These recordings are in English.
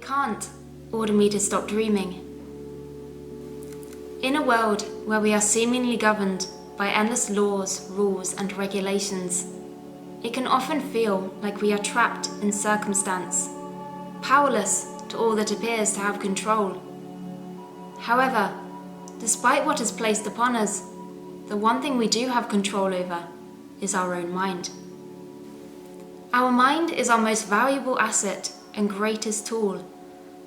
can't order me to stop dreaming. In a world where we are seemingly governed by endless laws, rules, and regulations, it can often feel like we are trapped in circumstance, powerless to all that appears to have control. However, despite what is placed upon us, the one thing we do have control over is our own mind. Our mind is our most valuable asset and greatest tool,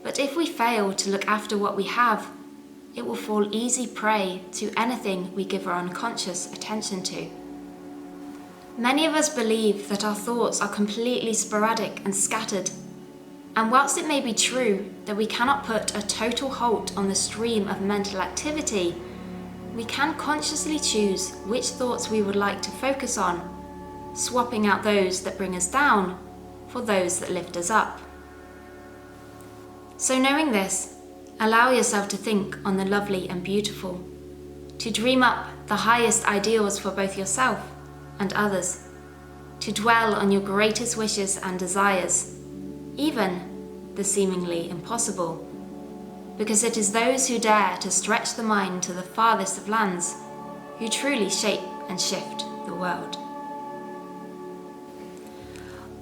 but if we fail to look after what we have, it will fall easy prey to anything we give our unconscious attention to. Many of us believe that our thoughts are completely sporadic and scattered, and whilst it may be true that we cannot put a total halt on the stream of mental activity, we can consciously choose which thoughts we would like to focus on, swapping out those that bring us down for those that lift us up. So knowing this, allow yourself to think on the lovely and beautiful, to dream up the highest ideals for both yourself and others, to dwell on your greatest wishes and desires, even the seemingly impossible, because it is those who dare to stretch the mind to the farthest of lands who truly shape and shift the world.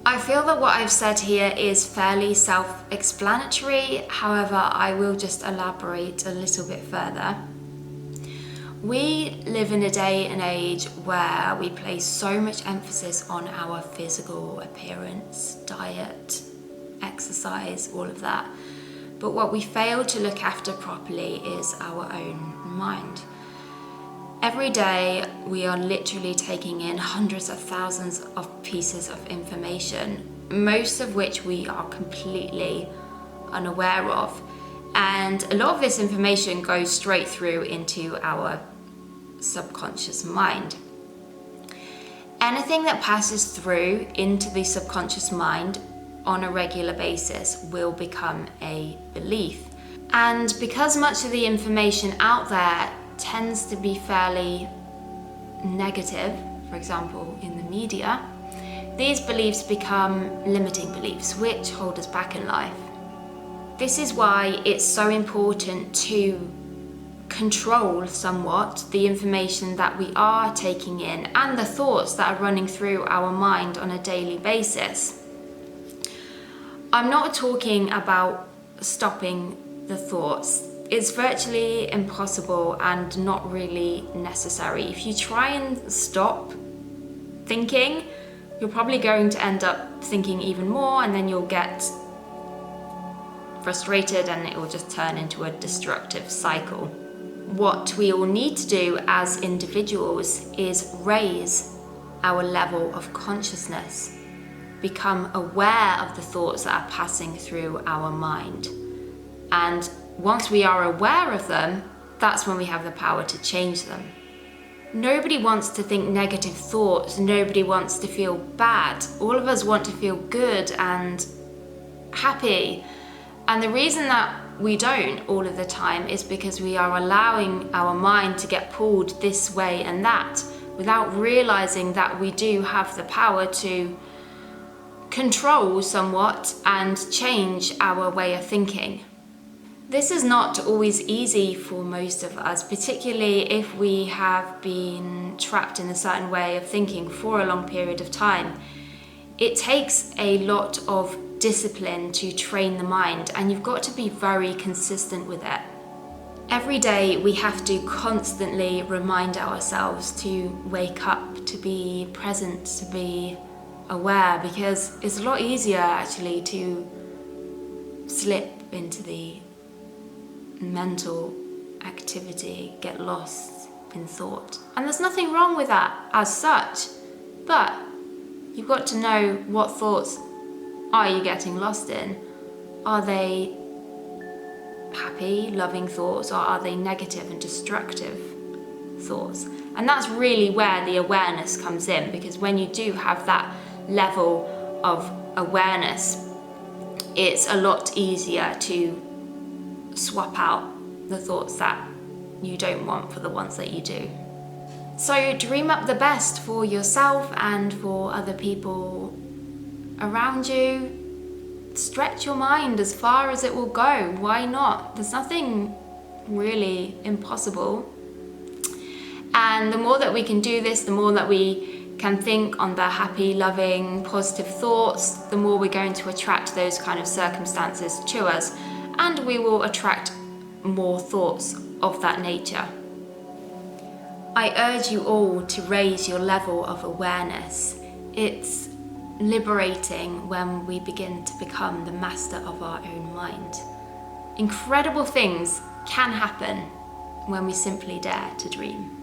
I feel that what I've said here is fairly self-explanatory, however, I will just elaborate a little bit further. We live in a day and age where we place so much emphasis on our physical appearance, diet, exercise, all of that. But what we fail to look after properly is our own mind. Every day we are literally taking in hundreds of thousands of pieces of information, most of which we are completely unaware of. And a lot of this information goes straight through into our subconscious mind. Anything that passes through into the subconscious mind on a regular basis will become a belief. And because much of the information out there tends to be fairly negative, for example in the media, these beliefs become limiting beliefs which hold us back in life. This is why it's so important to control somewhat the information that we are taking in and the thoughts that are running through our mind on a daily basis. I'm not talking about stopping the thoughts. It's virtually impossible and not really necessary. If you try and stop thinking, you're probably going to end up thinking even more, and then you'll get frustrated and it will just turn into a destructive cycle. What we all need to do as individuals is raise our level of consciousness, become aware of the thoughts that are passing through our mind. And once we are aware of them, that's when we have the power to change them. Nobody wants to think negative thoughts. Nobody wants to feel bad. All of us want to feel good and happy. And the reason that we don't all of the time is because we are allowing our mind to get pulled this way and that without realizing that we do have the power to control somewhat and change our way of thinking. This is not always easy for most of us, particularly if we have been trapped in a certain way of thinking for a long period of time. It takes a lot of discipline to train the mind, and you've got to be very consistent with it. Every day we have to constantly remind ourselves to wake up, to be present, to be aware, because it's a lot easier actually to slip into the mental activity, get lost in thought. And there's nothing wrong with that as such, but you've got to know what thoughts are you getting lost in. Are they happy, loving thoughts, or are they negative and destructive thoughts? And that's really where the awareness comes in, because when you do have that level of awareness, it's a lot easier to swap out the thoughts that you don't want for the ones that you do. So dream up the best for yourself and for other people around you. stretch your mind as far as it will go. Why not? There's nothing really impossible. And the more that we can do this, the more that we can think on the happy, loving, positive thoughts, the more we're going to attract those kind of circumstances to us, and we will attract more thoughts of that nature. I urge you all to raise your level of awareness. It's liberating when we begin to become the master of our own mind. Incredible things can happen when we simply dare to dream.